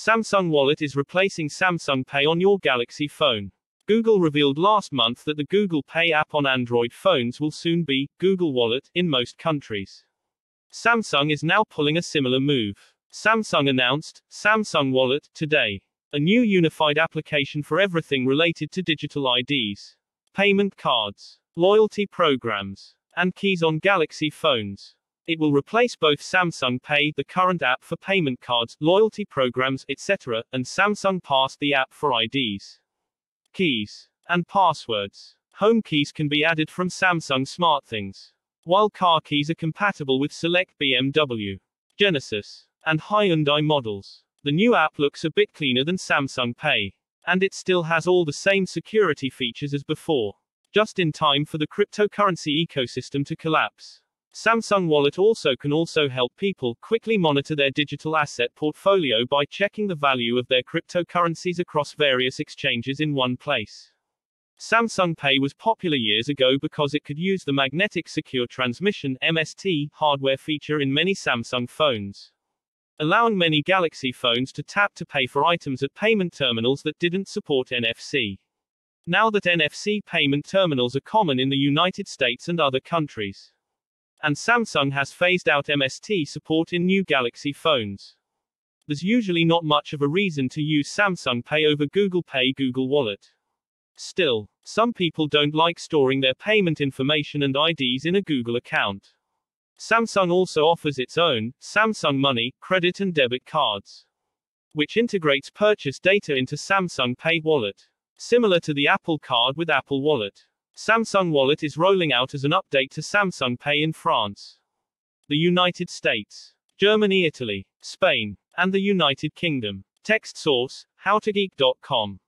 Samsung Wallet is replacing Samsung Pay on your Galaxy phone. Google revealed last month that the Google Pay app on Android phones will soon be Google Wallet in most countries. Samsung is now pulling a similar move. Samsung announced Samsung Wallet today, a new unified application for everything related to digital IDs, payment cards, loyalty programs, and keys on Galaxy phones. It will replace both Samsung Pay, the current app for payment cards, loyalty programs, etc., and Samsung Pass, the app for IDs, keys, and passwords. Home keys can be added from Samsung SmartThings, while car keys are compatible with select BMW, Genesis, and Hyundai models. The new app looks a bit cleaner than Samsung Pay, and it still has all the same security features as before, just in time for the cryptocurrency ecosystem to collapse. Samsung Wallet can also help people quickly monitor their digital asset portfolio by checking the value of their cryptocurrencies across various exchanges in one place. Samsung Pay was popular years ago because it could use the magnetic secure transmission (MST) hardware feature in many Samsung phones, allowing many Galaxy phones to tap to pay for items at payment terminals that didn't support NFC. Now that NFC payment terminals are common in the United States and other countries, and Samsung has phased out MST support in new Galaxy phones, there's usually not much of a reason to use Samsung Pay over Google Pay, Google Wallet. Still, some people don't like storing their payment information and IDs in a Google account. Samsung also offers its own Samsung Money, credit and debit cards, which integrates purchase data into Samsung Pay Wallet, similar to the Apple Card with Apple Wallet. Samsung Wallet is rolling out as an update to Samsung Pay in France, the United States, Germany, Italy, Spain, and the United Kingdom. Text source, howtogeek.com.